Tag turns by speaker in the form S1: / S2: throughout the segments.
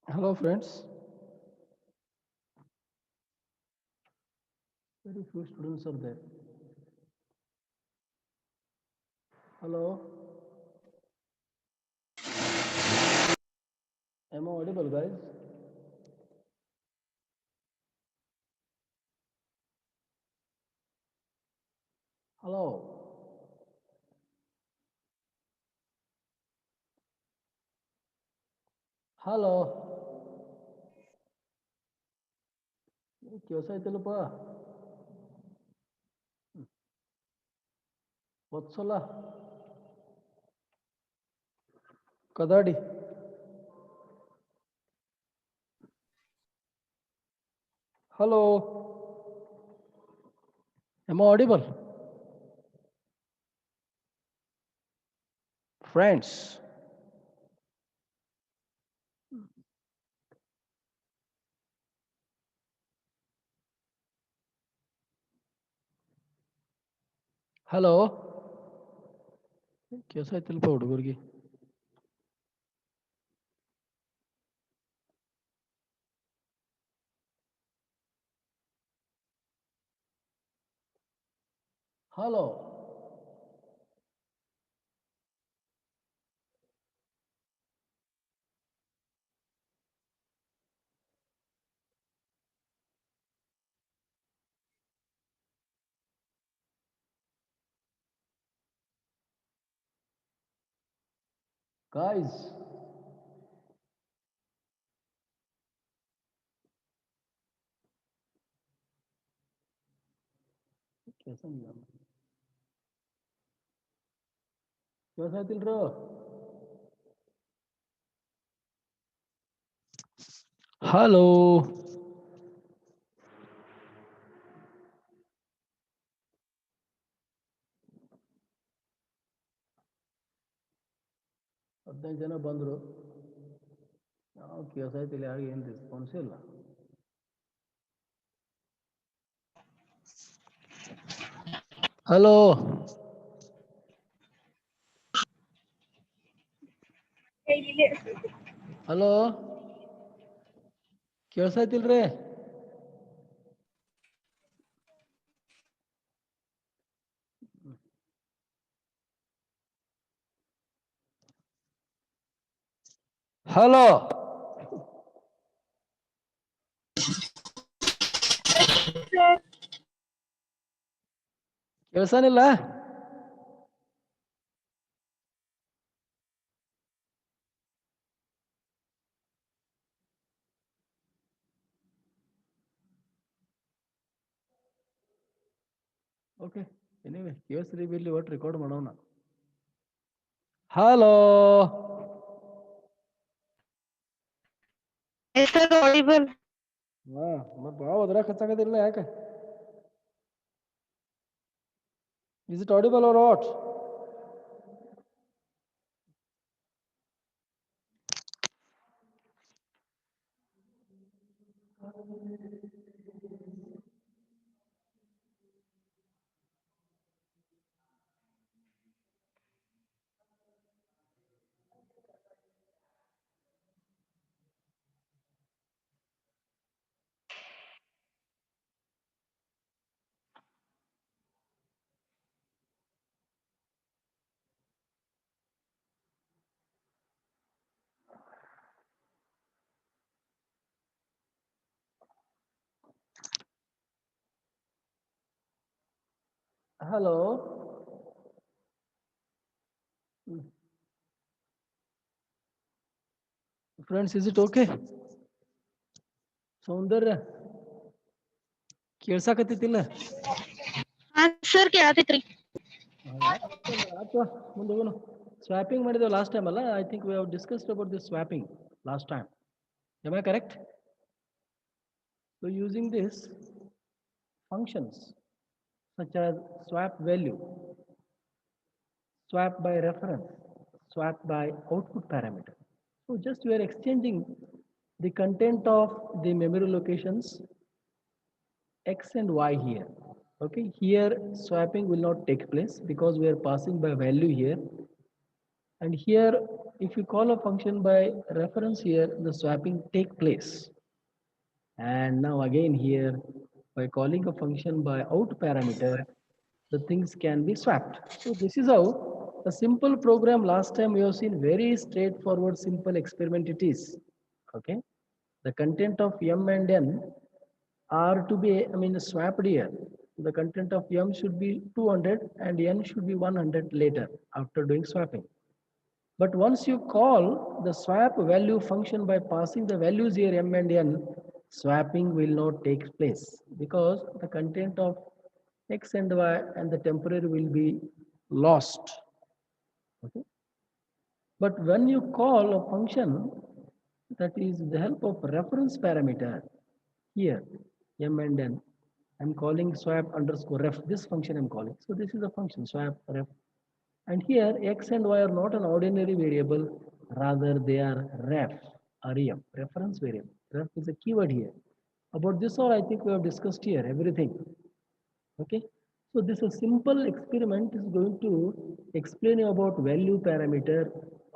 S1: Hello friends, very few students are there. Hello, am I audible guys? Hello, hello. कैसा है तेलुपा? वत्सला, कदाडी. Hello, am I audible? Friends, hello. कैसा है तेलुपा हुडुगुर्गी? Hello, guys. कैसा नहीं जाना? कैसा है तिलरो? Hello, ಹದಿನೈದು ಜನ ಬಂದರು. ಯಾವ ಕೆಲಸ ಐತಿಲ್ಲ, ಯಾರಿಗೆ ಏನು ರೆಸ್ಪಾನ್ಸೇ ಇಲ್ಲ. ಹಲೋ, ಹಲೋ, ಕೇಳ್ಸ ಐತಿಲ್ರಿ? ಹಲೋ, ಕೇಳ್ಸಾನಿಲ್ಲ? ಓಕೆ, ಎನಿವೆ ಕೇಳಿಸ್ರಿ ಬಿಲ್ಲಿ ಒಟ್ಟು ರೆಕಾರ್ಡ್ ಮಾಡೋಣ. Hello,
S2: audible.
S1: ಹಾ ಮತ್ತೆ ಭಾಳ ಒದ್ರಾಗ ಹಚ್ಚಾಕದಿಲ್ಲ ಯಾಕೆ? Is it audible or what? Hello, friends is it okay? Soundarya ಕೇಳ್ಸಾಕತ್ತಿತ್ತಿಲ್ಲ?
S2: Answer क्या आते
S1: ಮುಂದೆ ಹೋಗೋಣ. ಸ್ವ್ಯಾಪಿಂಗ್ ಮಾಡಿದ್ದೇವೆ ಲಾಸ್ಟ್ ಟೈಮ್ ಅಲ್ಲ? I think we have discussed about this swapping last time. Am I correct? So using this functions such as swap value, swap by reference, swap by output parameter. So just we are exchanging the content of the memory locations x and y here. Okay, here swapping will not take place because we are passing by value here, And here, if you call a function by reference here, the swapping take place. And now again here, by calling a function by out parameter, the things can be swapped. So this is how a simple program last time we have seen very straightforward, simple experiment it is. Okay. The content of m and n are to be, swapped here. The content of m should be 200 and n should be 100 later after doing swapping. But once you call the swap value function by passing the values here m and n, swapping will not take place because the content of x and y and the temporary will be lost. Okay. But when you call a function that is with the help of reference parameter here, m and n, I'm calling swap underscore ref. This function I'm calling. So this is a function swap ref. And here x and y are not an ordinary variable, rather they are ref, reference variable. Ref is a keyword here. About this all I think we have discussed here, everything. Okay. So this is a simple experiment is going to explain you about value parameter,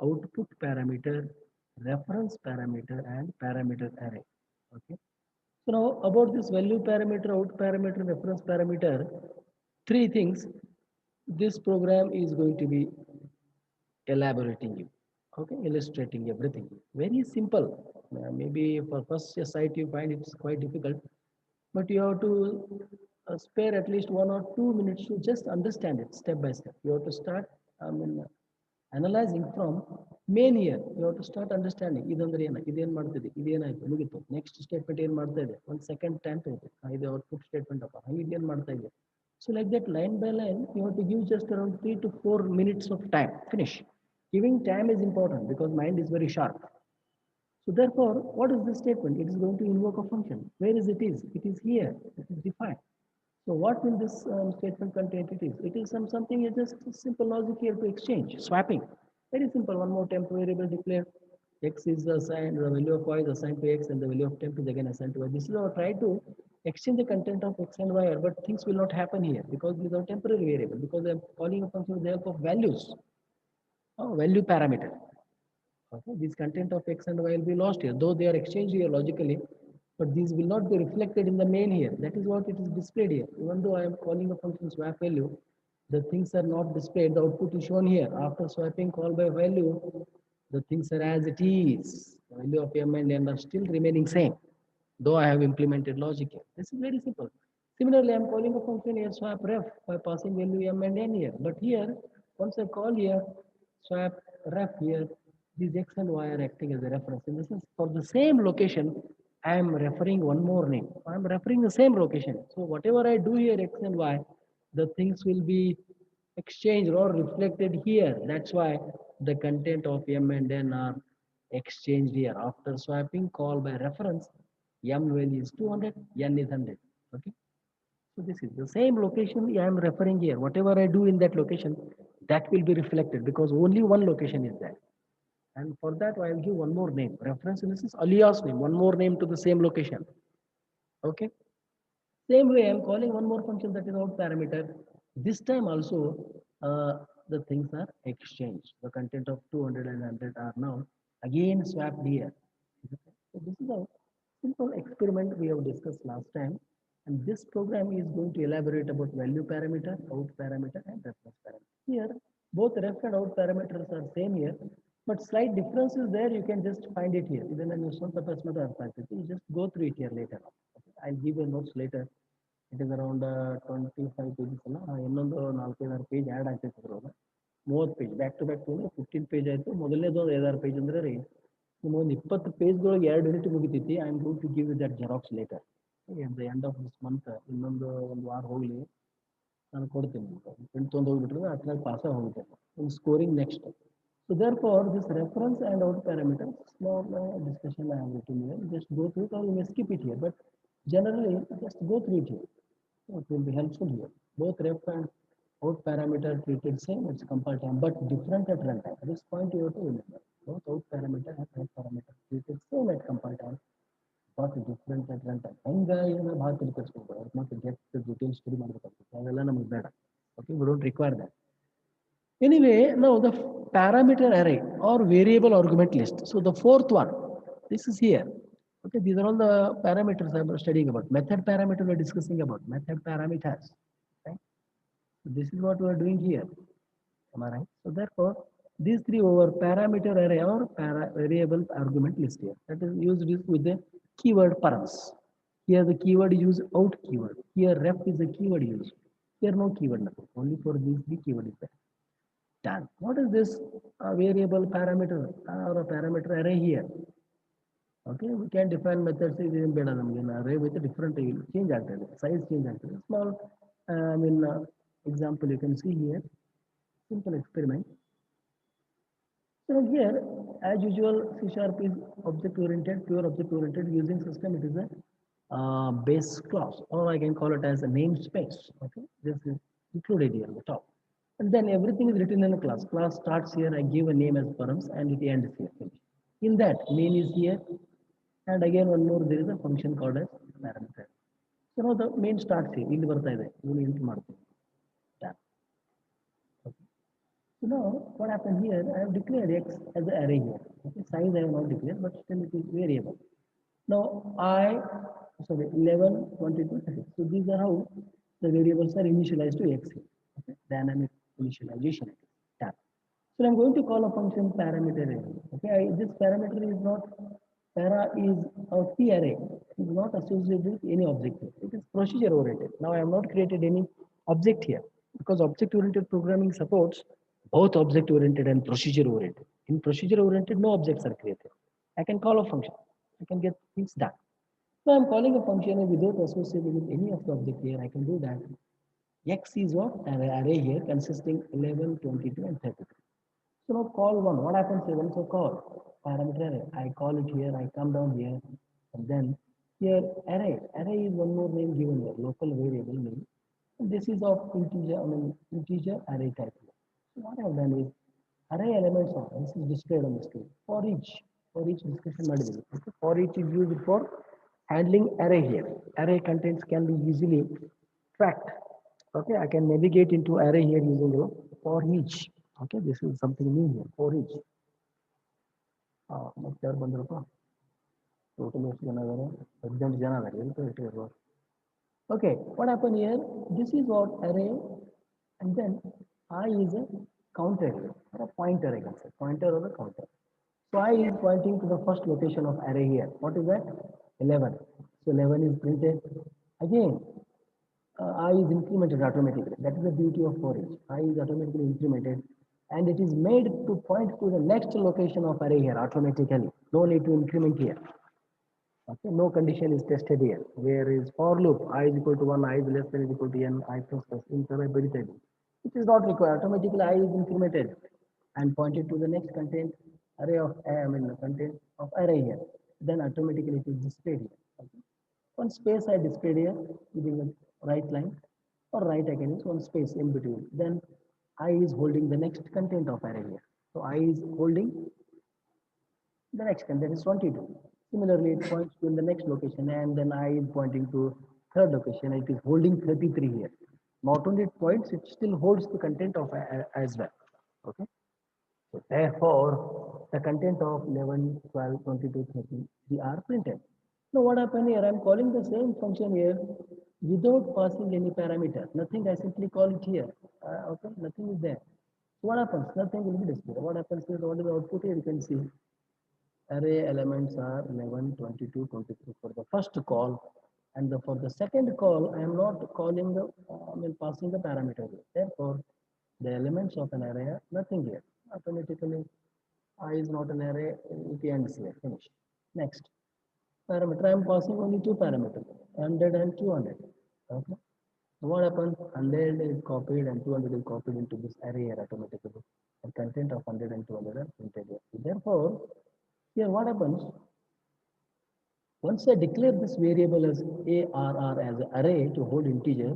S1: output parameter, reference parameter, and parameter array. Okay. So now about this value parameter, out parameter, reference parameter, three things this program is going to be elaborating you. Okay, illustrating everything. Very simple. Maybe for first sight you find it's quite difficult, but you have to spare at least 1 or 2 minutes to just understand it step by step. You have to start analyzing from main here. You have to start understanding idanದ್ರೆ ಏನು ಇದೇನು ಮಾಡ್ತಿದೆ ಇದೇನಾಯ್ತು ಮುಗಿತು next statement ಏನು ಮಾಡ್ತಾ ಇದೆ ಒಂದು second tenth ಇದೆ ಇದು ಔಟ್ಪುಟ್ ಸ್ಟೇಟ್ಮೆಂಟ್ ಅಪ್ಪ ಇದೇನು ಮಾಡ್ತಾ ಇದೆ. So like that line by line you have to give just around 3 to 4 minutes of time. Finish. Giving time is important because mind is very sharp. So therefore, what is this statement? It is going to invoke a function. Where is it is? It is here. It is defined. So what will this statement contain? It is something is just simple logic here to exchange, swapping. Very simple. One more temp variable declared. X is assigned, the value of y is assigned to x, and the value of temp is again assigned to y. This is our try to exchange the content of x and y, but things will not happen here because these are temporary variable. Because I'm calling a function with the help of values, value parameter. Okay, this content of x and y will be lost here, though they are exchanged here logically, but these will not be reflected in the main here. That is what it is displayed here. Even though I am calling a function swap value, the things are not displayed. The output is shown here. After swapping call by value, the things are as it is. The value of m and n are still remaining same, though I have implemented logic here. This is very simple. Similarly, I am calling a function here swap ref by passing value m and n here. But here, once I call here swap ref here, these x and y are acting as a reference. In this sense, for the same location, I am referring one more name. I am referring the same location. So whatever I do here, x and y, the things will be exchanged or reflected here. That's why the content of m and n are exchanged here. After swapping, call by reference, m value is 200, n is 100. Okay. So this is the same location I am referring here. Whatever I do in that location, that will be reflected because only one location is there. And for that, I will give one more name. Reference in this is alias name, one more name to the same location. Okay. Same way, I'm calling one more function that is out parameter. This time also, the things are exchanged. The content of 200 and 100 are now again swapped here. So this is a simple experiment we have discussed last time. And this program is going to elaborate about value parameter, out parameter, and reference parameter. Here, both ref and out parameters are same here, but slight difference is there. You can just find it here. Even when you solve the first matter, you just go through it here later. Okay? I'll give you notes later. It is around 25 pages. ಇನ್ನೊಂದು 4-5 page add ಆಗ್ತೈತೆ ಅದ್ರೊಳಗೆ 30 page back to back ಅಂದರೆ 15 page ಆಯಿತು. ಮೊದಲನೇದು ಒಂದು 5-6 page ಅಂದ್ರೆ ರೀ ನಿಮ್ಮೊಂದು 20 ಪೇಜ್ದೊಳಗೆ 2 ಯೂನಿಟ್ ಮುಗಿತೈತಿ. I am going to give you that xerox later at the end of this month. ಇನ್ನೊಂದು ವಾರ ಹೋಗಲಿ ನಾನು ಕೊಡ್ತೀನಿ. ಪ್ರಿಂಟ್ ತೊಗೊಂಡು ಹೋಗ್ಬಿಟ್ರೆ ಅಟ್ಲಾಗಿ ಪಾಸಾಗಿ ಹೋಗುತ್ತೆ ಒಂದು scoring next. So therefore, this reference and out parameters, small discussion I have written here. Just go through it or you may skip it here, but generally just go through it here. It will be helpful here. Both ref and out parameter treated same, it's compile time, but different at runtime. At this point you have to remember. Both out parameter and ref parameter treated same at compile time, but different at runtime. ಹಂಗ ಏನೋ ಭಾಳ ತಿಳ್ಕೊಳ್ಸ್ಬೇಕು, ಅವ್ರು ಮತ್ತೆ get details study ಮಾಡಬೇಕಾಗ್ತದೆ. ಅವೆಲ್ಲ ನಮಗೆ ಬೇಡ. Okay, we don't require that. Anyway, now the parameter array or variable argument list. So the fourth one, this is here. Okay, these are all the parameters I'm studying about. Method parameter we're discussing about. Method parameters. Right? So this is what we are doing here. Am I right? So therefore, these three over parameter array or variable argument list here. That is used with the keyword params. Here the keyword use out keyword. Here ref is the keyword used. Here no keyword nothing. Only for these three keyword is there. Done. What is this variable parameter or a parameter array here? Okay, we can define methods in better than array with a different change ಆಗ್ತದೆ size change ಆಗ್ತದೆ small example you can see here, simple experiment. So here, as usual, C sharp is object oriented, pure object oriented. Using system, it is a base class, or I can call it as a namespace. Okay, this is included here at the top. And then everything is written in a class. Class starts here, I give a name as params, and it ends here. In that, main is here, and again one more, there is a function called as parameter. So now the main starts here. ಇಲ್ಲಿ ಬರ್ತಾ ಇದೆ, ಇವನು int ಮಾಡ್ತೀನಿ. Yeah. Okay. So now what happened here? I have declared x as an array here. Okay, size I have not declared, but still it is variable. Now I, sorry, 11, 22, 30. So these are how the variables are initialized to x here. Okay, dynamic initialization. Tab. So I'm going to call a function parameter array. Okay, this parameter is not para is a P array. It is not associated with any object. It is procedure oriented. Now I have not created any object here because object oriented programming supports both object oriented and procedure oriented. In procedure oriented, no objects are created. I can call a function. I can get things done. So I'm calling a function without associated with any of the object here. I can do that. X is what? An array here consisting 11, 22, and 33. So now call one. What happens here? Once I call parameter array, I call it here, I come down here, and then here array. Array is one more name given here, local variable name. And this is of integer, integer array type. So what I have done is array elements are, this is displayed on the screen. For each discussion module. Okay? For each is used for handling array here. Array contents can be easily tracked. Okay, I can navigate into array here using the for each. Okay, this is something new here, for each. ಮತ್ತೆ ಯಾರು ಬಂದ್ರಪ್ಪ total ಎಷ್ಟು ಜನ ಇದ್ದಾರೆ 18 ಜನ ಇದ್ದಾರೆ. Okay, what happened here? This is what array, and then I is a counter here, or a pointer, I can say, pointer or a counter. So I is pointing to the first location of array here. What is that? 11. So 11 is printed. Again, I is incremented automatically. That is the beauty of for each. I is automatically incremented, and it is made to point to the next location of array here automatically. No need to increment here. Okay, no condition is tested here. Where is for loop? I is equal to 1, I is less than or equal to n, I plus plus, it is not required. Automatically I is incremented and pointed to the next content array of content of array here. Then automatically it is displayed here. Okay. One space I displayed here using the right line, or right I can use one space in between. Then I is holding the next content of array here. So I is holding the next content is 22. Similarly, it points to the next location, and then I is pointing to third location. It is holding 33 here. Not only it points, it still holds the content of as well. Okay. So therefore, the content of 11, 12, 22, 30, they are printed. Now what happened here? I'm calling the same function here without passing any parameter. Nothing, I simply call it here. Okay, nothing is there. So what happens? Nothing will be displayed. What happens is, what is the output here? You can see array elements are 11, 22, 23 for the first call, and for the second call, I am not calling the, passing the parameter here. Therefore, the elements of an array are nothing here. Automatically, I is not an array, it ends here, finish. Next, parameter, I am passing only two parameters, 100 and 200. Okay. So what happens? 100 is copied and 200 is copied into this array here automatically. The content of 100 and 200 are printed here. Therefore, here what happens? Once I declare this variable as ARR as an array to hold integer,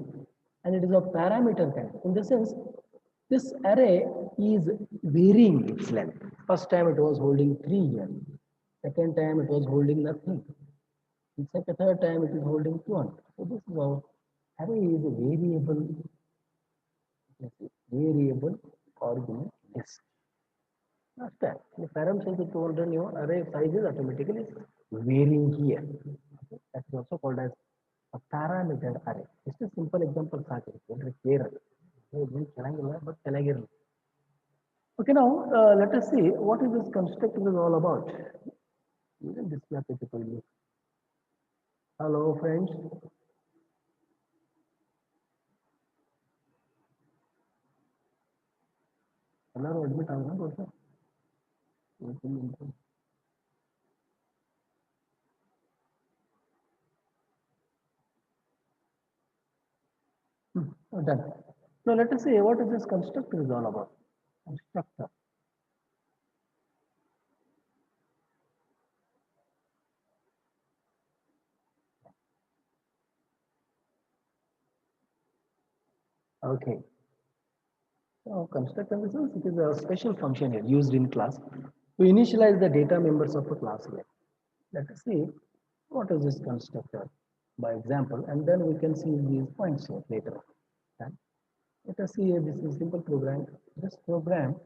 S1: and it is a parameter kind. In the sense, this array is varying its length. First time it was holding 3 here. Second time it was holding nothing. In second, third time it is holding 200. So this is how array is a variable argument list. After the param says it will run your array size is automatically varying here. Okay. That is also called as a parameter array. Just a simple example. But okay, now let us see what is this constructor is all about. Even this map is equally. Hello, friends. Hello, admit also. Done. Now let us see what is this constructor is all about. Constructor. Okay. So constructor in the sense it is a special function here used in class to initialize the data members of a class here. Let us see what is this constructor by example, and then we can see these points here later. Okay. Let us see here, this is a simple program. This program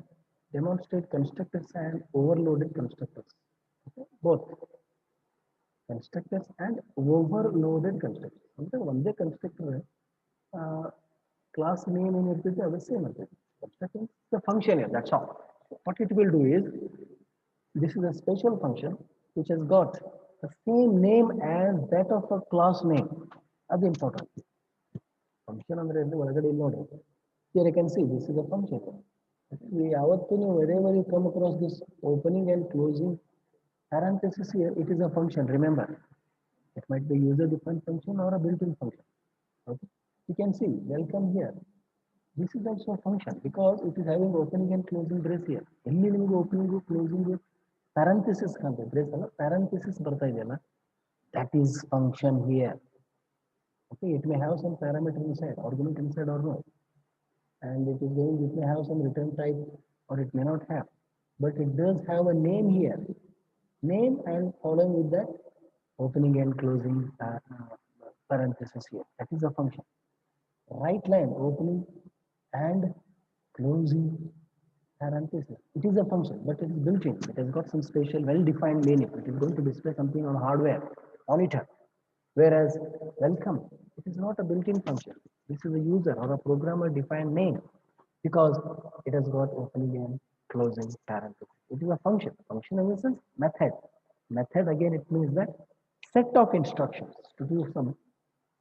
S1: demonstrate constructors and overloaded constructors. Okay. Both constructors and overloaded constructors. One day constructor class name in it is the same. Constructor is the function here, that's all. What it will do is, this is a special function which has got the same name as that of a class name. That's important. Function under here you can see this is a function. Wherever you come across this opening and closing parenthesis here, it is a function. Remember, it might be user-defined function or a built-in function. Okay. You can see welcome here. This is also a function because it is having opening and closing brace here. Any opening closing parenthesis brace parenthesis that is function here. Okay, it may have some parameter inside, argument inside or no, and it may have some return type or it may not have, but it does have a name here, name and following with that opening and closing parenthesis here. That is a function. Right line opening and closing parenthesis. It is a function, but it is built in. It has got some special, well-defined meaning. It is going to display something on hardware, monitor. Whereas welcome, it is not a built-in function. This is a user or a programmer-defined name because it has got opening and closing parenthesis. It is a function. Function in the sense method. Method again, it means that set of instructions to do some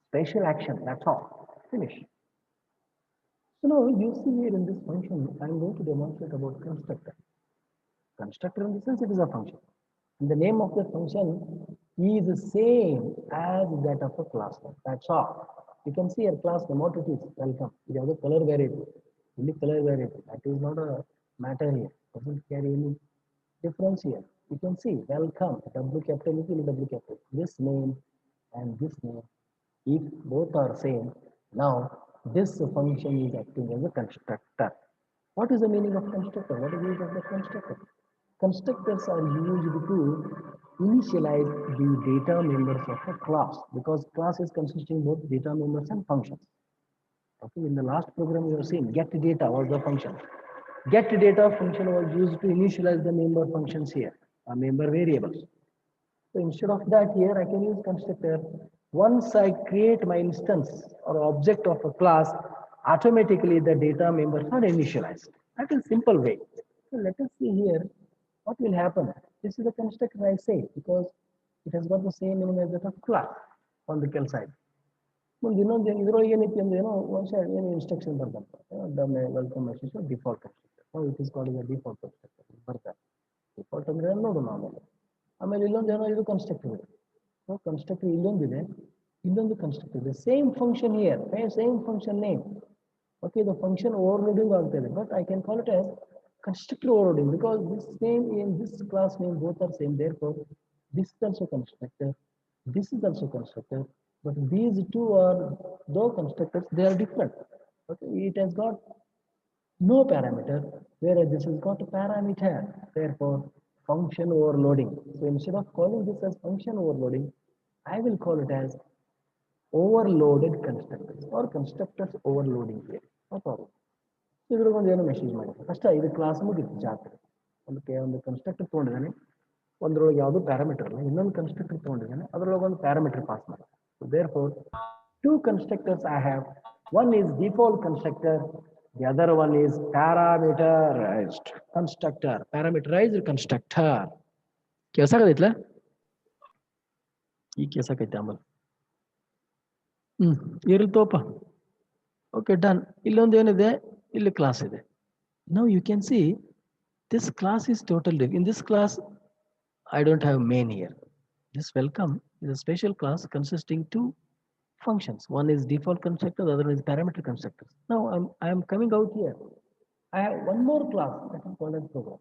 S1: special action. That's all. Finish. So now you see here in this function, I'm going to demonstrate about constructor. Constructor in the sense it is a function. And the name of the function is the same as that of a class name. That's all. You can see a class name, what it is, welcome. It has a color variable. Only color variable. That is not a matter here. Doesn't carry any difference here. You can see welcome, W capital, W capital. This name and this name, if both are same, now this function is acting as a constructor. What is the meaning of constructor? What is the use of the constructor? Constructors are used to initialize the data members of a class because class is consisting both data members and functions. Okay, in the last program you have seen get data was the function. Get data function was used to initialize the member functions here, member variables. So instead of that here I can use constructor. Once I create my instance or object of a class, automatically the data members are initialized. That is simple way. So let us see here what will happen. This is the constructor I say because it has got the same meaning as that of class on the kill side. Once any instruction welcome message default constructor. So it is called as a default constructor. Default ಅಂದ್ರೆ ನೋಡು ಆಮೇಲೆ ಆಮೇಲೆ ಇಲ್ಲೊಂದು ಏನೋ ಇದು constructor ಇದೆ so constructor ಇಲ್ಲೊಂದಿದೆ ಇಲ್ಲೊಂದು constructor ಇದೆ same function here same function name okay the function overloading ಆಗ್ತದೆ but I can call it as constructor overloading because this name in this class name both are same therefore this is also constructor this is also constructor but these two are though constructors they are different okay it has got no parameter whereas this has got a parameter therefore function overloading so instead of calling this as function overloading I will call it as overloaded constructors or constructors overloading here no problem ಇದ್ರಾಗ ಒಂದು ಏನೋ message ಮಾಡಿದೆ ಅಷ್ಟೇ. ಇದು class ಮುಗಿತು chapter. ಒಂದು constructor ತೊಗೊಂಡಿದ್ದಾನೆ, ಒಂದ್ರೊಳಗೆ ಯಾವುದು parameter ಅಲ್ಲ, ಇನ್ನೊಂದು ಕನ್ಸ್ಟ್ರಕ್ಟರ್ ತೊಗೊಂಡಿದ್ದಾನೆ, ಅದರೊಳಗೆ ಒಂದು ಪ್ಯಾರಾಮೀಟರ್ ಪಾಸ್ ಮಾಡಿ. So therefore two constructors I have. One is default constructor, the other one is parameterised constructor. Parameterised constructor ಕೆಲಸ ಆಗೈತ್ಲ ಈ ಕೆಲಸ ಆಗೈತೆ ಆಮೇಲೆ ಇರುತ್ತೋಪ. Okay done. ಇಲ್ಲೊಂದು ಏನಿದೆ, ಇಲ್ಲಿ ಕ್ಲಾಸ್ ಇದೆ. Now you can see this class is total div. In this class, I don't have main here. This welcome is a special class consisting two functions. One is default constructor, the other is parameter constructor. Now I am coming out here. I have one more class that is called as program.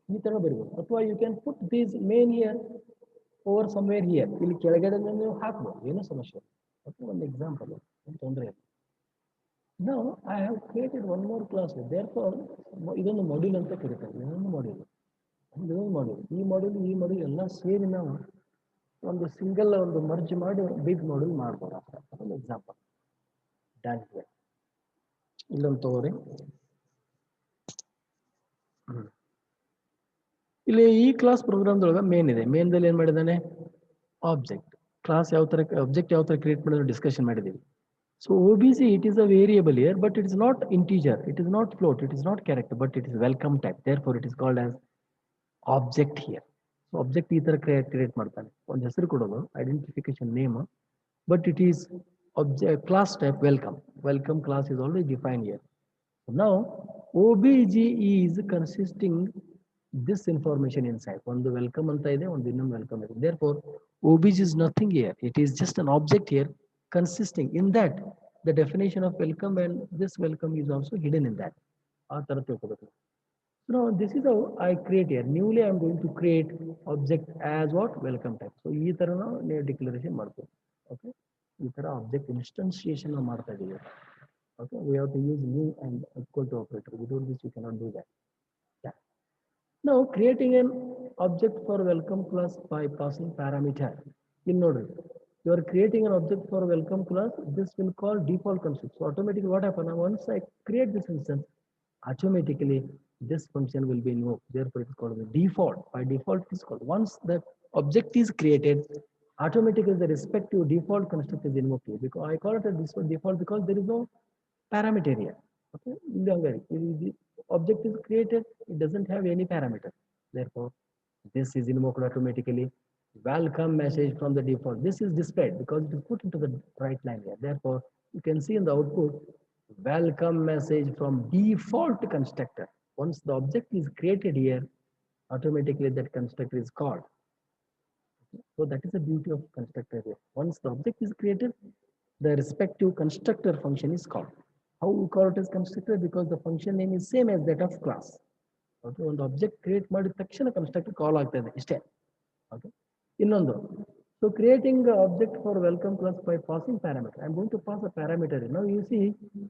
S1: That's why you can put this main here over somewhere here. ಇಲ್ಲಿ ಕೆಳಗಡೆ ನೀವು ಹಾಕ್ಬೋದು, ಏನೋ ಸಮಸ್ಯೆ. ಒಂದು example ತೊಂದರೆ ಇಲ್ಲ. Now I have created one more class. Therefore, ಇದೊಂದು ಮಾಡ್ಯೂಲ್ ಅಂತ ಕರೀತಾರೆ. ಇದೊಂದು ಮಾಡ್ಯೂಲ್, ಇದೊಂದು ಮಾಡ್ಯೂಲ್, ಈ ಮಾಡ್ಯೂಲ್ ಎಲ್ಲ ಸೇರಿ ನಾವು ಒಂದು ಸಿಂಗಲ್ ಒಂದು ಮರ್ಜ್ ಮಾಡಿ ಬಿಗ್ ಮಾಡ್ಯೂಲ್ ಮಾಡ್ಬೋದು. ಅದೊಂದು ಎಕ್ಸಾಂಪಲ್. ಡನ್. ಇಲ್ಲೊಂದು ತಗೋರಿ. ಇಲ್ಲಿ ಈ ಕ್ಲಾಸ್ ಪ್ರೋಗ್ರಾಮ್ದೊಳಗೆ ಮೇನ್ ಇದೆ. ಮೇನ್ದಲ್ಲಿ ಏನು ಮಾಡಿದ್ದಾನೆ, ಆಬ್ಜೆಕ್ಟ್ ಕ್ಲಾಸ್ ಯಾವ ಥರ, ಆಬ್ಜೆಕ್ಟ್ ಯಾವ ಥರ ಕ್ರಿಯೇಟ್ ಮಾಡಿದ್ರೆ ಡಿಸ್ಕಷನ್ ಮಾಡಿದ್ದೀವಿ. So OBC, it is a variable here, but it is not integer, it is not float, it is not character, but it is welcome type. Therefore, it is called as object here. So object ಈ ಥರ create ಮಾಡ್ತಾನೆ, ಒಂದು ಹೆಸರು ಕೊಡೋದು, identification name, but it is object class type welcome. Welcome class is already defined here. So now OBJ is consisting this information inside. ಒಂದು welcome ಅಂತ ಇದೆ, ಒಂದು ಇನ್ನೊಂದು welcome ಇದೆ. Therefore, OBJ is nothing here. It is just an object here consisting in that the definition of welcome, and this welcome is also hidden in that. ಆ ಥರ ತಿಳ್ಕೊಬೇಕು. Now this is how I create here. Newly I am going to create object as what, welcome type. So ಈ ಥರ ನಾವು declaration ಮಾಡ್ತೀವಿ. Okay, ಈ ಥರ object ಇನ್ಸ್ಟನ್ಸಿಯೇಷನ್ ನಾವು ಮಾಡ್ತಾ ಇದ್ದೀವಿ. Okay, we have to use new and equal to operator. Without this you cannot do that. Yeah. Now creating an object for welcome class by passing parameter. In order you are creating an object for welcome class, this will call default construct. So automatically what happens, once I create this instance, automatically this function will be invoked. Therefore it is called the default. By default it is called, once the object is created, automatically the respective default construct is invoked here. Because I call it as this default because there is no parameter here. Okay, the object is created, it doesn't have any parameter. Therefore this is invoked automatically. Welcome message from the default, this is displayed because it is put into the right line here. Therefore you can see in the output, welcome message from default constructor. Once the object is created here, automatically that constructor is called. So that is the beauty of constructor here. Once the object is created, the respective constructor function is called. How we call it as constructor? Because the function name is same as that of class. Okay, ಒಂದು object create ಮಾಡಿದ ತಕ್ಷಣ constructor ಕಾಲ್ ಆಗ್ತಾ ಇದೆ ಇಷ್ಟೇ. Okay, ಇನ್ನೊಂದು, so creating the object for welcome class by passing parameter. I am going to pass a parameter. Now you see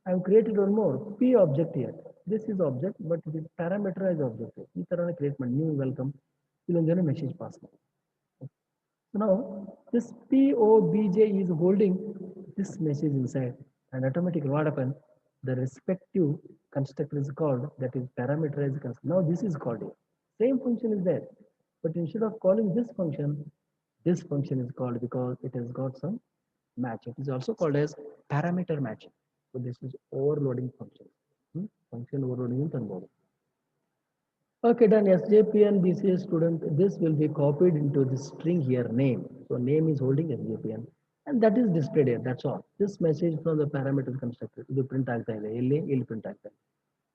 S1: I have created one more p object here. This is object, but it is parameterized object. ಈ ತರನೇ create ಮಾಡಿ new welcome, ಇಲ್ಲೊಂದೇನೋ message pass ಮಾಡಿ. So now this POBJ is holding this message inside, and automatically what happens, the respective constructor is called, that is parameterized constructor. Now this is called here. Same function is there, but instead of calling this function is called because it has got some match. It is also called as parameter matching. So this is overloading function. Function overloading in Tango. Okay, done. SJP and BCS student, this will be copied into this string here, name. So name is holding SJPN, and that is displayed here. That's all. This message from the parameter constructor, ಇದು print ಆಗ್ತಾ ಇದೆ, ಇಲ್ಲಿ print ಆಗ್ತಾ ಇದೆ,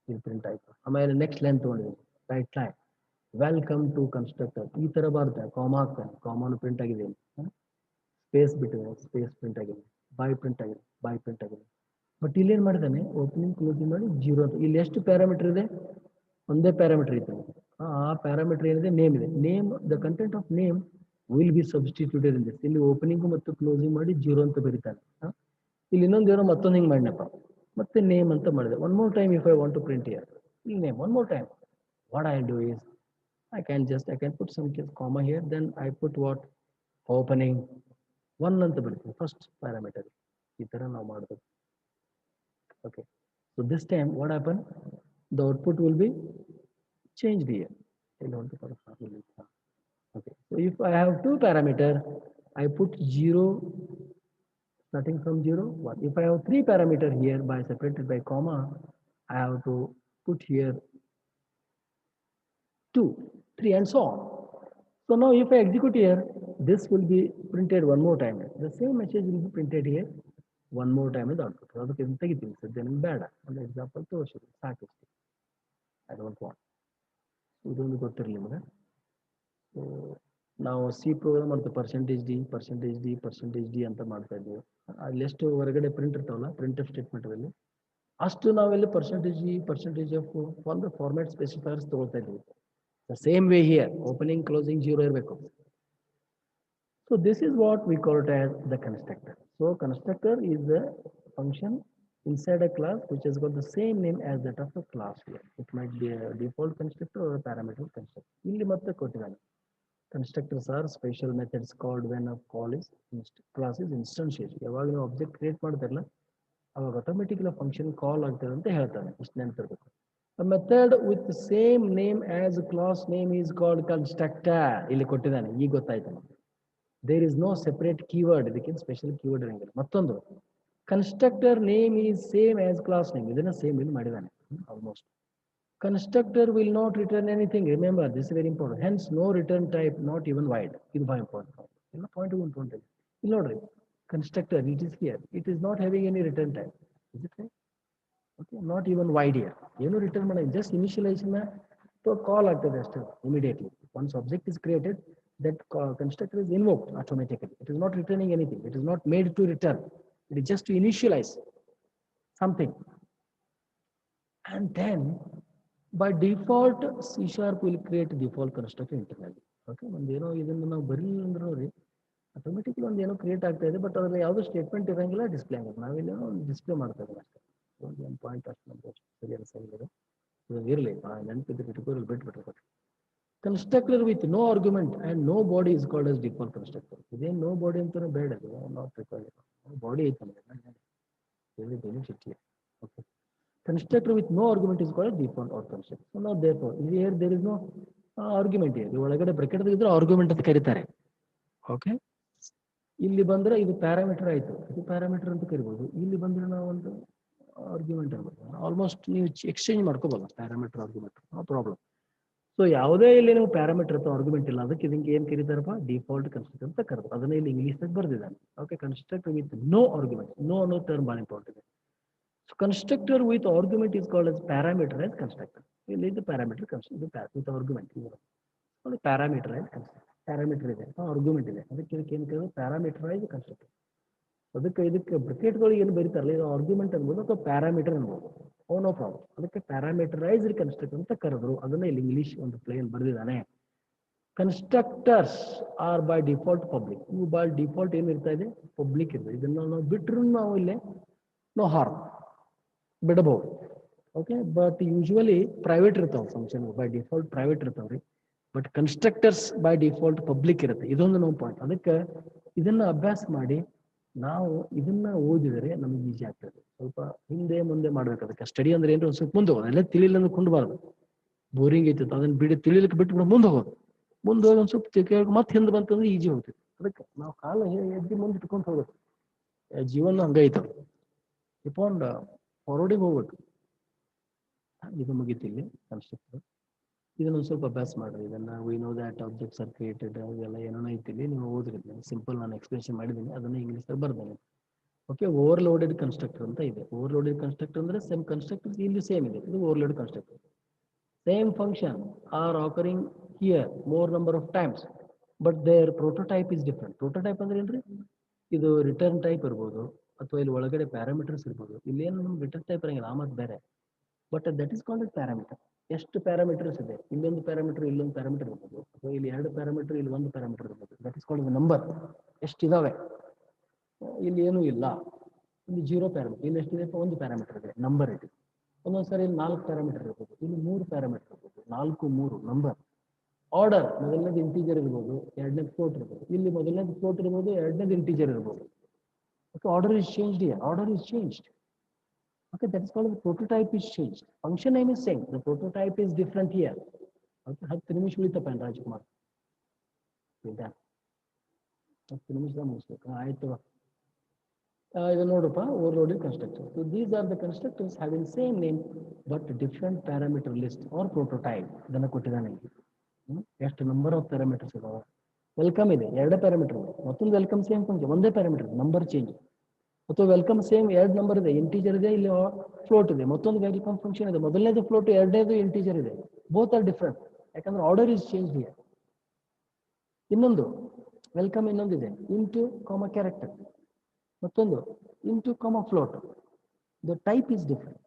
S1: ಇಲ್ಲಿ print ಆಯ್ತು. ಆಮೇಲೆ next line ತಗೊಂಡಿದ್ದೀನಿ, right line, welcome to constructor. ಈ ತರ ಬರುತ್ತೆ, ಕಾಮಾ ಹಾಕ್ತಾನೆ, ಕಾಮಾನು ಪ್ರಿಂಟ್ ಆಗಿದೆ, ಸ್ಪೇಸ್ ಬಿಟ್ಟಿದೆ, ಸ್ಪೇಸ್ ಪ್ರಿಂಟ್ ಆಗಿದೆ, ಬೈ ಪ್ರಿಂಟ್ ಆಗಿದೆ, ಬೈ ಪ್ರಿಂಟ್ ಆಗಿದೆ. ಬಟ್ ಇಲ್ಲಿ ಏನು ಮಾಡಿದ್ದಾನೆ, ಓಪನಿಂಗ್ ಕ್ಲೋಸಿಂಗ್ ಮಾಡಿ 0 ಅಂತ. ಇಲ್ಲಿ ಎಷ್ಟು ಪ್ಯಾರಾಮೀಟರ್ ಇದೆ, ಒಂದೇ ಪ್ಯಾರಾಮೀಟರ್ ಇದೆ. ಆ ಪ್ಯಾರಾಮೀಟರ್ ಏನಿದೆ, ನೇಮ್ ಇದೆ. Name, the content of name will be substituted in this. ಇಲ್ಲಿ ಓಪನಿಂಗ್ ಮತ್ತು ಕ್ಲೋಸಿಂಗ್ ಮಾಡಿ 0 ಅಂತ ಬರೀತಾನೆ. ಇಲ್ಲಿ ಇನ್ನೊಂದು ಏನೋ ಮತ್ತೊಂದು ಹಿಂಗೆ ಮಾಡಿನಪ್ಪ, ಮತ್ತೆ ನೇಮ್ ಅಂತ ಮಾಡಿದೆ. One more time if I want to print here, ಇಲ್ಲಿ name, one more time, what I do is I can put some comma here, then I put what, opening 1 ಅಂತ ಬರೀತೀನಿ, ಫಸ್ಟ್ ಪ್ಯಾರಾಮೀಟರ್. ಈ ತರ ನಾವು ಮಾಡಬೇಕು. Okay, so this time what happened, The output will be changed here. Okay. So if I have two parameter, I put 0 starting from 0, 1. If I have three parameter here by separated by comma, I have to put here 2, 3 and so on. So now if I execute here, this will be printed one more time. The same message will be printed here one more time in the output. ಅದಕ್ಕೆ ಇದನ್ನ ತೆಗಿತೀನಿ ಸದ್ಯ ನಿಮ್ಗೆ ಬೇಡ ಒಂದು example ತೋರಿಸಿದೆ ಸಾಕಿಷ್ಟು I don't want ಇದೊಂದು ಗೊತ್ತಿರಲಿ ನಿಮಗೆ ಸೊ ನಾವು ಸಿ ಪ್ರೋಗ್ರಾಮ್ ಮಾಡ್ತೀವಿ ಪರ್ಸೆಂಟೇಜ್ ಡಿ ಅಂತ ಮಾಡ್ತಾ ಇದ್ದೀವಿ ಅಲ್ಲಿ ಎಷ್ಟು ಹೊರಗಡೆ ಪ್ರಿಂಟ್ ಇರ್ತಾವಲ್ಲ ಪ್ರಿಂಟ್ ಸ್ಟೇಟ್ಮೆಂಟಲ್ಲಿ ಅಷ್ಟು ನಾವೆಲ್ಲಿ ಪರ್ಸೆಂಟೇಜ್ ಆಫ್ ಒಂದು ಫಾರ್ಮ್ಯಾಟ್ ಸ್ಪೆಸಿಫೈರ್ಸ್ ತಗೊಳ್ತಾ ಇದ್ದೀವಿ the same way here opening closing 0 ಇರಬೇಕು. So this is what we call it as the constructor. So constructor is the function inside a class which has got the same name as that of a class here. It might be a default constructor or a parameter constructor. ಇಲ್ಲಿ ಮತ್ತೆ ಕೊಟ್ಟಿದ್ದಾನೆ. Constructors are special methods called when a call is class is instantiated. ಯಾವಾಗ ನೀವು object create ಮಾಡ್ತಾರಲ್ಲ ಅವಾಗ automatically function call ಆಗ್ತದೆ ಅಂತ ಹೇಳ್ತಾನೆ. ಇಷ್ಟು ನೆನಪಿರ್ಬೇಕು. A method with the same name as a class name is called constructor. ಇಲ್ಲಿ ಕೊಟ್ಟಿದ್ದಾನೆ. ಈಗ ಗೊತ್ತಾಯ್ತು ನಮಗೆ. There is no separate keyword. ಇದಕ್ಕೆ ಸ್ಪೆಷಲ್ ಕೀವರ್ಡ್ ಇರಂಗಿಲ್ಲ. ಮತ್ತೊಂದು constructor name is same as class name. ಇದನ್ನ ಸೇಮ್ ಇಲ್ಲಿ ಮಾಡಿದ್ದಾನೆ almost. Constructor will not return anything. Remember, this is very important. Hence, no return type, not even void. ಇದು ಬಹಳ important. ಎಲ್ಲ point important. ಇಲ್ಲಿ ನೋಡ್ರಿ constructor it is here. It is not having any return type. Is it right? Okay, not even wide here. ಏನು return ಮಾಡಿ just initialisation ಕಾಲ್ ಆಗ್ತದೆ ಅಷ್ಟೇ immediately. Once object is created that constructor is invoked automatically. It is not returning anything. It is not made to return. It is just to initialize something. And then by default C# will create default constructor internally. Okay, ಒಂದೇನೋ ಇದನ್ನು ನಾವು ಬರಲಿಲ್ಲ ಅಂದ್ರೆ ನೋಡಿ automatically ಒಂದೇನೋ create ಆಗ್ತಾ ಇದೆ but ಅದರಲ್ಲಿ ಯಾವುದೋ ಸ್ಟೇಟ್ಮೆಂಟ್ ಇರಂಗಿಲ್ಲ ಡಿಸ್ಪ್ಲೇ ಆಗುತ್ತೆ. ನಾವಿಲ್ಲೇನೋ ಒಂದು ಡಿಸ್ಪ್ಲೇ ಮಾಡ್ತಾ ಇದ್ದೀವಿ ಅಷ್ಟೇ. ಒಂದು ಪಾಯಿಂಟ್ ಅಷ್ಟು ನಮ್ಗೆ ಸರಿಯಾದ ಸರಿ ಇದೆ ಇರಲಿ ನೆನಪಿದ್ದು ಬಿಟ್ಬಿಟ್ಟು ಬಿಟ್ಬಿಟ್ರೆ constructor with no argument and no body is called as default constructor. Idan no body antane bed adu not required. Body ಐತಲ್ಲ okay. Constructor with no argument is called default or constructor. So now therefore here there is no argument here. ಒಳಗಡೆ bracket ಇದ್ರೆ argument ಅಂತ ಕರೀತಾರೆ. Okay, ಇಲ್ಲಿ ಬಂದ್ರೆ ಇದು parameter ಆಯ್ತು. ಇದು ಪ್ಯಾರಾಮೀಟರ್ ಅಂತ ಕರಿಬಹುದು. ಇಲ್ಲಿ ಬಂದ್ರೆ ನಾವು ಒಂದು ಆರ್ಗ್ಯುಮೆಂಟ್ ಅನ್ಬೋದು. ಆಲ್ಮೋಸ್ಟ್ ನೀವು ಎಕ್ಸ್ಚೇಂಜ್ ಮಾಡ್ಕೋಬಹುದು parameter argument, no problem. So ಯಾವುದೇ ಇಲ್ಲಿ ನೀವು ಪ್ಯಾರಾಮೀಟರ್ ಅಥವಾ ಆರ್ಗ್ಯುಮೆಂಟ್ ಇಲ್ಲ ಅದಕ್ಕೆ ಇದಕ್ಕೆ ಏನ್ ಕರೀತಾರಪ್ಪ ಡಿಫಾಲ್ಟ್ ಕನ್ಸ್ಟ್ರಕ್ಟರ್ ಅಂತ ಕರೆದು ಅದನ್ನ ಇಲ್ಲಿ ಇಂಗ್ಲೀಷ್ ದಾಗ ಬರ್ದಿದ್ದಾನೆ. Okay, constructor with no argument. No ಅನ್ನೋ ಟರ್ಮ್ ಭಾಳ ಇಂಪಾರ್ಟೆಂಟ್ ಇದೆ. So constructor with argument is called as parameter as constructor. ಇಲ್ಲಿ ಇದು ಪ್ಯಾರಾಮೀಟರ್ ಕನ್ಸ್ಟ್ರಕ್ಟರ್ ವಿತ್ ಆರ್ಗ್ಯುಮೆಂಟ್. ಒಂದು ಪ್ಯಾರಾಮೀಟರ್ ಆಸ್ ಕನ್ಸ್ಟ್ರಕ್ಟರ್. ಪ್ಯಾರಾಮೀಟರ್ ಇದೆ ಆರ್ಗ್ಯುಮೆಂಟ್ ಇದೆ ಅದಕ್ಕೆ ಇದಕ್ಕೆ ಏನು ಕರೆಯೋದು ಪ್ಯಾರಾಮೀಟರೈಸ್ ಕನ್ಸ್ಟ್ರಕ್ಟರ್. ಅದಕ್ಕೆ ಇದಕ್ಕೆ ಬ್ರಾಕೆಟ್ಗಳಿಗೆ ಏನು ಬರೀತಾರಲ್ಲ ಇದು ಆರ್ಗ್ಯುಮೆಂಟ್ ಅನ್ಬೋದು ಅಥವಾ ಪ್ಯಾರಾಮೀಟರ್ ಅನ್ಬೋದು. No problem. ಅದಕ್ಕೆ ಪ್ಯಾರಾಮೀಟರೈಸ್ಡ್ ಕನ್ಸ್ಟ್ರಕ್ಟರ್ ಅಂತ ಕರೆದ್ರು. ಅದನ್ನ ಇಲ್ಲಿ ಇಂಗ್ಲಿಷ್ ಒಂದು ಪ್ಲೇನ್ ಬರೆದಿದ್ದಾನೆ. Constructors are by default public. ಇವು ಬೈ ಡಿಫಾಲ್ಟ್ ಏನಿರ್ತಾ ಇದೆ ಪಬ್ಲಿಕ್ ಇರ್ತದೆ. ಇದನ್ನ ನಾವು ಬಿಟ್ಟರು ನಾವು ಇಲ್ಲಿ ನೋ ಹಾರ್ಮ್ ಬಿಡಬಹುದು. ಓಕೆ, ಬಟ್ ಯೂಶುವಲಿ ಪ್ರೈವೇಟ್ ಇರ್ತಾವೆ ಫಂಕ್ಷನ್ ಬೈ ಡಿಫಾಲ್ಟ್ ಪ್ರೈವೇಟ್ ಇರ್ತಾವ್ರಿ. But constructors by default public ಇರುತ್ತೆ. ಇದೊಂದು ನಾವು ಪಾಯಿಂಟ್. ಅದಕ್ಕೆ ಇದನ್ನ ಅಭ್ಯಾಸ ಮಾಡಿ ನಾವು ಇದನ್ನ ಓದಿದರೆ ನಮಗೆ ಈಸಿ ಆಗ್ತದೆ. ಸ್ವಲ್ಪ ಹಿಂದೆ ಮುಂದೆ ಮಾಡ್ಬೇಕು. ಅದಕ್ಕೆ ಸ್ಟಡಿ ಅಂದ್ರೆ ಏನ್ರಿ ಒಂದ್ ಸ್ವಲ್ಪ ಮುಂದೆ ಹೋಗೋದು. ಎಲ್ಲ ತಿಳಿಲಿಲ್ಲ ಅಂದ್ರೆ ಕೊಂಡ್ಬಾರ್ದು. ಬೋರಿಂಗ್ ಐತಿ ಅದನ್ನ ತಿಳಿಲಿಕ್ಕೆ ಬಿಟ್ಟು ಮುಂದೆ ಹೋಗೋದು. ಮುಂದೆ ಹೋಗಿ ಒಂದ್ ಸ್ವಲ್ಪ ಮತ್ತೆ ಹಿಂದೆ ಬಂತಂದ್ರೆ ಈಜಿ ಹೋಗ್ತದೆ. ಅದಕ್ಕೆ ನಾವು ಕಾಲ ಎದ್ದು ಮುಂದೆ ಇಟ್ಕೊಂಡು ಹೋಗ್ಬೇಕು. ಜೀವನ ಹಂಗೈತ ಇಟ್ಕೊಂಡು ಫಾರ್ವರ್ಡಿಗೆ ಹೋಗ್ಬೇಕು. ಇದು ಮುಗಿತಿಲ್ಲಿ ಕನ್ಸ್ಟ್ರಕ್ಟರ್. ಇದನ್ನೊಂದು ಸ್ವಲ್ಪ ಅಭ್ಯಾಸ ಮಾಡ್ರಿ. ಇದನ್ನ we know that objects are created ಅದೆಲ್ಲ ಏನೋ ಐತಿಲ್ಲಿ ನೀವು ಓದ್ರಿ. ಸಿಂಪಲ್ ನಾನು ಎಕ್ಸ್ಪ್ಲೇಷನ್ ಮಾಡಿದ್ದೀನಿ ಅದನ್ನ ಇಂಗ್ಲೀಷ್ ಬರ್ದೇನೆ. ಓಕೆ, ಓವರ್ಲೋಡೆಡ್ ಕನ್ಸ್ಟ್ರಕ್ಟರ್ ಅಂತ ಇದೆ. ಓವರ್ಲೋಡೆಡ್ ಕನ್ಸ್ಟ್ರಕ್ಟರ್ ಅಂದ್ರೆ ಸೇಮ್ ಕನ್ಸ್ಟ್ರಕ್ಟರ್ ಇಲ್ಲಿ ಸೇಮ್ ಇದೆ. ಇದು overloaded constructor. Same function are occurring here more number of times but their prototype is different. Prototype ಅಂದ್ರೆ ಏನ್ರಿ ಇದು ರಿಟರ್ನ್ ಟೈಪ್ ಇರ್ಬೋದು ಅಥವಾ ಇಲ್ಲಿ ಒಳಗಡೆ ಪ್ಯಾರಾಮೀಟರ್ಸ್ ಇರ್ಬೋದು. ಇಲ್ಲಿ ಏನು ನಮ್ಗೆ ರಿಟರ್ನ್ ಟೈಪ್ ಇರಂಗಿಲ್ಲ ಆ ಮತ್ತೆ ಬೇರೆ. But that is called parameter. ಎಷ್ಟು ಪ್ಯಾರಾಮೀಟರ್ಸ್ ಇದೆ, ಇಲ್ಲೊಂದು ಪ್ಯಾರಾಮೀಟರ್ ಇಲ್ಲೊಂದು ಪ್ಯಾರಾಮೀಟರ್ ಇರ್ಬೋದು ಅಥವಾ ಇಲ್ಲಿ ಎರಡು ಪ್ಯಾರಾಮೀಟರ್ ಇಲ್ಲಿ ಒಂದು ಪ್ಯಾರಾಮೀಟರ್ ಇರ್ಬೋದು. That is called number. ಎಷ್ಟಿದಾವೆ ಇಲ್ಲಿ ಏನೂ ಇಲ್ಲ. ಇಲ್ಲಿ 0 ಪ್ಯಾರಾಮೀಟರ್. ಇಲ್ಲಿ ಎಷ್ಟಿದೆ ಒಂದು ಪ್ಯಾರಾಮೀಟರ್ ಇದೆ ನಂಬರ್ ಇದೆ. ಒಂದೊಂದ್ಸರಿ ಇಲ್ಲಿ 4 ಪ್ಯಾರಾಮೀಟರ್ ಇರ್ಬೋದು. ಇಲ್ಲಿ 3 ಪ್ಯಾರಾಮೀಟರ್ ಇರ್ಬೋದು. 4 3 ನಂಬರ್. ಆರ್ಡರ್ ಮೊದಲನೇದು ಇಂಟೀಜರ್ ಇರ್ಬೋದು, ಎರಡನೇದು ಫ್ಲೋಟ್ ಇರ್ಬೋದು. ಇಲ್ಲಿ ಮೊದಲನೇದು ಫ್ಲೋಟ್ ಇರ್ಬೋದು, ಎರಡನೇದು ಇಂಟೀಜರ್ ಇರ್ಬೋದು. Okay, order is changed here. Order is changed. Okay, that is called the prototype is changed. Function name is same. The prototype is different here. Okay, 10 ನಿಮಿಷ ಉಳಿತಪ್ಪ ರಾಜ್ಕುಮಾರ್. ಹೌದಾ? 10 ನಿಮಿಷದಾಗ ಮುಗಿಸ್ಬೇಕು. ಆಯ್ತು. ಇದು ನೋಡಪ್ಪ overloaded constructors. So these are the constructors having same name but different parameter list or prototype. ಇದನ್ನ ಕೊಟ್ಟಿದ್ದಾನೆ ಇಲ್ಲಿ. ಎಷ್ಟು ನಂಬರ್ ಆಫ್ ಪ್ಯಾರಾಮೀಟರ್ಸ್ ಇದಾವೆ. ವೆಲ್ಕಮ್ ಇದೆ, ಎರಡೇ ಪ್ಯಾರಾಮೀಟರ್ ಇದೆ. ಮತ್ತೊಂದು ವೆಲ್ಕಮ್ ಸೇಮ್ ಫಂಕ್ಷನ್, ಒಂದೇ ಪ್ಯಾರಾಮೀಟರ್, ನಂಬರ್ ಚೇಂಜ್. ಅಥವಾ ವೆಲ್ಕಮ್ ಸೇಮ್ ಎರಡು ನಂಬರ್ ಇದೆ, ಇಂಟೀಜರ್ ಇದೆ, ಇಲ್ಲಿ ಫ್ಲೋಟ್ ಇದೆ. ಮತ್ತೊಂದು ವೆಲ್ಕಮ್ ಫಂಕ್ಷನ್ ಇದೆ, ಮೊದಲನೇದು ಫ್ಲೋಟ್, ಎರಡನೇದು ಇಂಟೀಜರ್ ಇದೆ. ಬೋತ್ ಆರ್ ಡಿಫ್ರೆಂಟ್, ಯಾಕಂದ್ರೆ ಆರ್ಡರ್ ಇಸ್ ಚೇಂಜ್ ಹಿಯರ್. ಇನ್ನೊಂದು ವೆಲ್ಕಮ್ ಇನ್ನೊಂದಿದೆ, ಇಂಟು ಕಾಮ ಕ್ಯಾರೆಕ್ಟರ್, ಮತ್ತೊಂದು ಇಂಟು ಕಾಮ float. The type is different,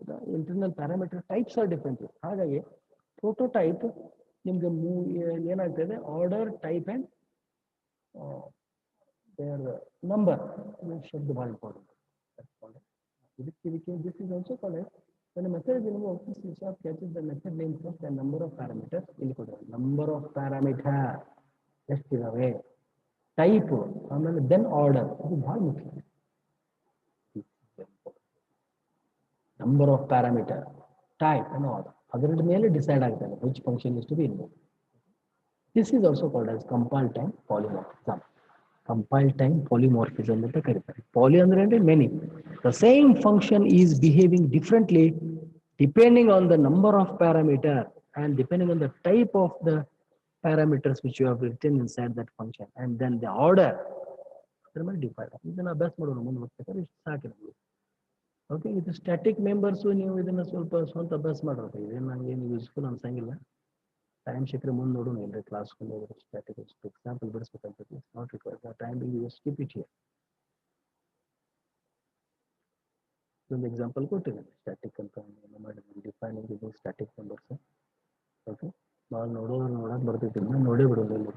S1: the internal parameter types are different. ಹಾಗಾಗಿ ಪ್ರೋಟೋಟೈಪ್ ನಿಮ್ಗೆ ಏನಾಗ್ತದೆ, order, type and their number should be very important. That's called this is also called as when a method is invoked, this catches the method name first and number of parameters. Number of parameter ಎಷ್ಟಿದಾವೆ, type, ಆಮೇಲೆ then order. ಇದು ಬಹಳ ಮುಖ್ಯ. Number of parameter, type and order, ಅದರ ಮೇಲೆ decide ಆಗ್ತದೆ which function is to be invoked. This is also called as compile time polymorphism. Compile time polymorphism ಅಂತ ಕರೀತಾರೆ. ಪಾಲಿ ಅಂದ್ರೆ many. The same function is behaving differently depending on the number of parameter and depending on the type of the parameters which you have written inside that function, and then the order. ಅದರ ಮೇಲೆ ಡಿಫೈಡ್. ಇದನ್ನ ಅಭ್ಯಾಸ ಮಾಡೋಣ, ಮುಂದೆ ಹೋಗ್ಬೇಕಾದ್ರೆ ಇಷ್ಟು ಸಾಕು ನಮಗೆ. ಓಕೆ, ಇದು ಸ್ಟ್ಯಾಟಿಕ್ ಮೆಂಬರ್ಸು. ನೀವು ಇದನ್ನ ಸ್ವಲ್ಪ ಸ್ವಂತ ಅಭ್ಯಾಸ ಮಾಡೋದು. ಇದೇನು ನನಗೆ ಏನು ಯೂಸ್ಫುಲ್ ಅನ್ಸಂಗಿಲ್ಲ. ಟೈಮ್ ಸಿಕ್ಕರೆ ಮುಂದೆ ನೋಡೋಣ, ಇಲ್ಲರಿ ಕ್ಲಾಸ್ ಸ್ಟ್ಯಾಟಿಕ್ ಎಕ್ಸಾಂಪಲ್ ಬಿಡಿಸ್ಬೇಕಂತ. Not required time, you skip it here. ಒಂದು ಎಕ್ಸಾಂಪಲ್ ಕೊಟ್ಟಿದ್ದೇನೆ ಸ್ಟ್ಯಾಟಿಕ್ ಅಂತ ಮಾಡಿದ್ದೀನಿ, ಡಿಫೈನಿಂಗ್ ಇದು ಸ್ಟ್ಯಾಟಿಕ್ ಮೆಂಬರ್ಸ್. ಓಕೆ, ಭಾಳ ನೋಡೋಕೆ ಬರ್ತೈತಿ, ನೋಡೇ ಬಿಡೋದಿಲ್ಲ.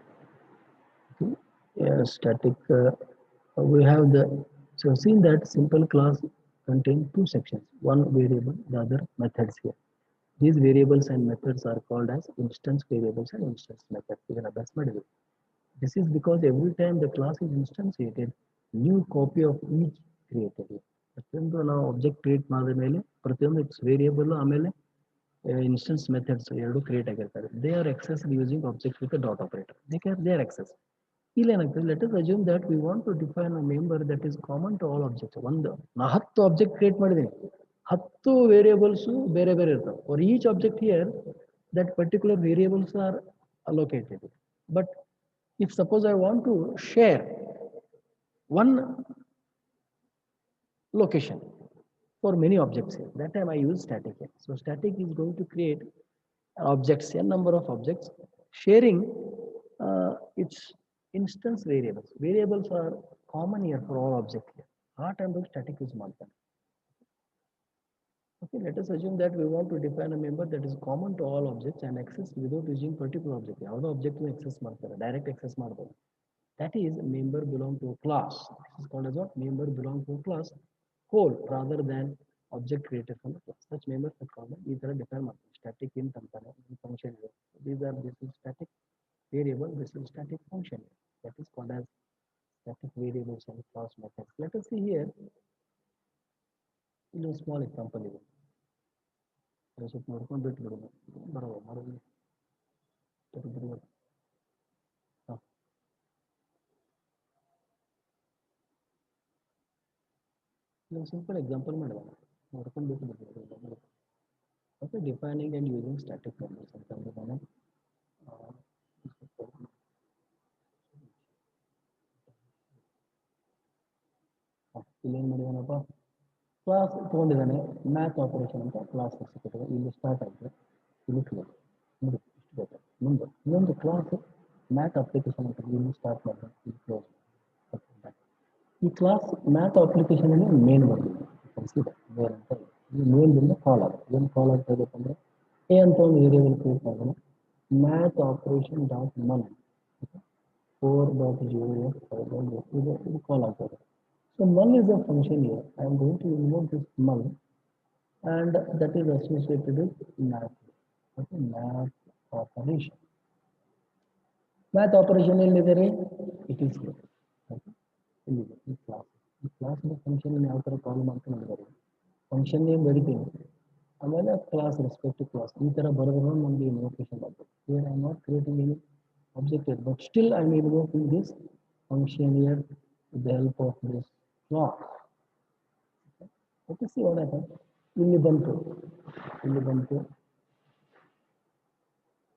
S1: Static, we have the, so seen that simple class contain two sections, one variable, the other methods here. These variables and methods are called as instance variables and instance methods. Even a best ಮಾಡಿದ್ವಿ. This is because every time the class is instantiated, new copy of each created. ಪ್ರತಿಯೊಂದು ನಾವು object create ಮಾಡಿದ ಮೇಲೆ ಪ್ರತಿಯೊಂದು variable ಆಮೇಲೆ instance methods ಎರಡು create ಆಗಿರ್ತಾರೆ. They are access using object with dot operator. They are access. ಇಲ್ಲಿ ಏನಾಗ್ತದೆ, let us assume that we want to define a member that is common to all objects. ನಾ 10 object create ಮಾಡಿದ್ದೀನಿ, 10 ವೇರಿಯೇಬಲ್ಸು ಬೇರೆ ಬೇರೆ ಇರ್ತಾವೆ. For each object here that particular variables are allocated. But if suppose I want to share one location for many objects here, that time I use static here. So static is going to create objects, a number of objects, sharing its instance variables. Variables are common here for all objects here. ಆ ಟೈಮ್ದಾಗ static use ಮಾಡ್ತಾನೆ. Okay, let us assume that we want to define a member that is common to all objects and access without using particular object. ಯಾವುದೋ object access ಮಾಡ್ತಾರೆ, direct access ಮಾಡ್ಬೋದು. That is, member belong to a class. This is called as what? Member belong to a class whole rather than object created from the class. Such members are called ಈ ತರ define ಮಾಡ್ತಾರೆ. Static int ಅಂತಾರೆ, function ಇದೆ. This is static variable, this is static function. That is called as static variables and class methods. Let us see here. In a small example ಇದೆ. ಸ್ವಲ್ಪ ನೋಡ್ಕೊಂಡು ಬಿಟ್ಟು ಬಿಡೋದು, ಬರೋದು ಸಿಂಪಲ್ ಎಕ್ಸಾಂಪಲ್ ಮಾಡಿದ ನೋಡ್ಕೊಂಡು ಬಿಟ್ಟು ಬಿಡೋದು. Okay, defining and using static members ಅಂತಂದ್ರೆ ನಾನು ಇಲ್ಲೇನು ಮಾಡಿದಾನಪ್ಪ, ಕ್ಲಾಸ್ ತೊಗೊಂಡಿದ್ದಾನೆ, ಮ್ಯಾಥ್ ಆಪರೇಷನ್ ಅಂತ ಕ್ಲಾಸ್ ಸಿಕ್ಕಿದೆ. ಇಲ್ಲಿ ಸ್ಟಾರ್ಟ್ ಆಗಿದೆ, ಇಲ್ಲಿ ಕ್ಲೋಸ್. ನೋಡಿ ಇಷ್ಟು ಬೇಕು. ಮುಂದೆ ಇನ್ನೊಂದು ಕ್ಲಾಸ್ ಮ್ಯಾಥ್ ಅಪ್ಲಿಕೇಶನ್ ಅಂತ ಇಲ್ಲಿ ಸ್ಟಾರ್ಟ್ ಮಾಡಿದೆ, ಇಲ್ಲಿ ಕ್ಲೋಸ್. ಈ ಕ್ಲಾಸ್ ಮ್ಯಾಥ್ ಅಪ್ಲಿಕೇಶನ್ ಅಲ್ಲಿ ಮೇನ್ ಬಂದಿದೆ, ಕಲಿಸಿದೆ ಮೇನ್ ಅಂತ. ಈ ಮೇನ್ದಿಂದ ಕಾಲ್ ಆಗುತ್ತೆ. ಏನು ಕಾಲ್ ಆಗ್ತಾ ಇದೆಯಪ್ಪ ಎ ಅಂತ ಒಂದು ವೇರಿಯೇಬಲ್ ಕ್ರಿಯೇಟ್ ಮಾಡೋಣ, ಮ್ಯಾಥ್ ಆಪರೇಷನ್ ಡಾಟ್ ಮನ್ 4.0 ಇದು ಕಾಲ್ ಆಗ್ತದೆ. So null is a function here. I am going to invoke this null, and that is associated with math. Okay, math operation. Math operation ಎಲ್ಲಿದೆ? It is here. Okay, ಇಲ್ಲಿದೆ ಈ class. ಈ class function ಯಾವ ತರ ಕಾಲ್ ಮಾಡ್ಕೊಂಡು ನೋಡಿದ್ದಾರೆ. Function name ಬರಿತೀನಿ, ಆಮೇಲೆ ಕ್ಲಾಸ್ ರೆಸ್ಪೆಕ್ಟ್ ಕ್ಲಾಸ್ ಈ ಥರ ಬರೆದ್ರು ನಮಗೆ ಇನ್ವೊಕೇಶನ್ ಆಗ್ತದೆ. Here I am not creating any object yet, but still I am invoking this function here with the help of this class. Okay, see what happened. ಇಲ್ಲಿ ಬಂತು, ಇಲ್ಲಿ ಬಂತು.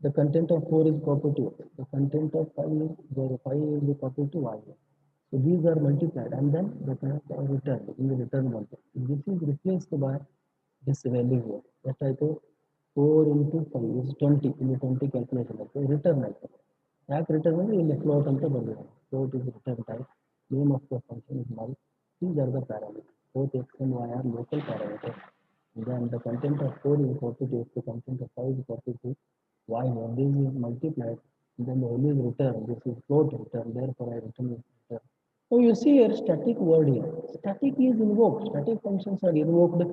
S1: The content of 4 is copied to it. The content of 5 is there. 5 is copied to y. So these are multiplied and then the return in the return value. This is replaced by this value here. That I do 4 into 5 is 20. In the 20 calculation, okay, return like ಯಾಕೆ return ಅಂದರೆ ಇಲ್ಲಿ float ಅಂತ ಬಂದಿದೆ. Float is written type. Name of the function is null. These are the parameters. Both x and y are local parameters. Then the content of 4 is equal to x, the content of 5 is equal to y. When this is multiplied, then the value is returned. This is float return. Therefore, I return is return. So you see here static word here. Static is invoked. Static functions are invoked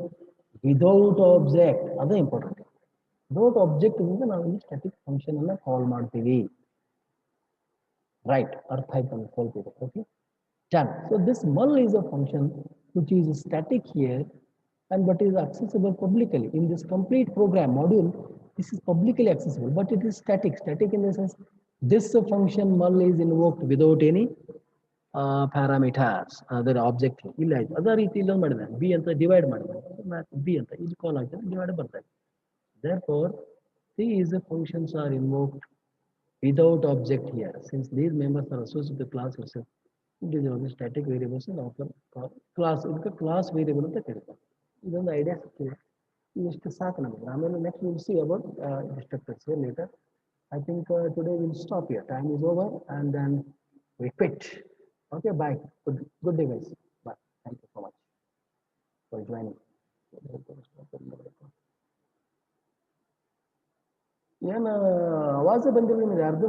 S1: without object. ಅದು important. Without object ಇಂದ ನಾವು ಇಲ್ಲಿ static function ಅನ್ನ ಕಾಲ್ ಮಾಡ್ತೀವಿ. Right, ಅರ್ಥ ಆಯ್ತು ಅನ್ಕೊಳ್ತೀವಿ. Okay, done. So this null is a function which is static here and but is accessible publicly in this complete program module. This is publicly accessible, but it is static. Static in the sense this function null is invoked without any parameters. ಅದರ object ಇಲ್ಲ ಆಯ್ತು. ಅದೇ ರೀತಿ ಇಲ್ಲೊಂದು ಮಾಡಿದೆ, B ಅಂತ divide ಮಾಡಿದೆ, B ಅಂತ ಇದು ಕಾಲ್ ಆಗ್ತದೆ, ಡಿವೈಡ್ ಬರ್ತಾ ಇದೆ. Therefore, these functions are invoked without object here. Since these members are associated with the class itself, it is only static variables and often class. ಇದಕ್ಕೆ ಕ್ಲಾಸ್ ವೇರಿಯಬಲ್ ಅಂತ ಕರೀತಾರೆ. ಇದೊಂದು ಐಡಿಯಾ ಸಿಕ್ಕಿದೆ, ಇಷ್ಟು ಸಾಕು ನಮಗೆ. ಆಮೇಲೆ next will see about destructors later. I think today we'll stop here. Time is over and then we quit. Okay, bye. Good day, guys. Bye. Thank you so much for joining. ಏನು ಆವಾಜ ಬಂದಿಲ್ಲ ನಿಮ್ಗೆ ಯಾರ್ದು?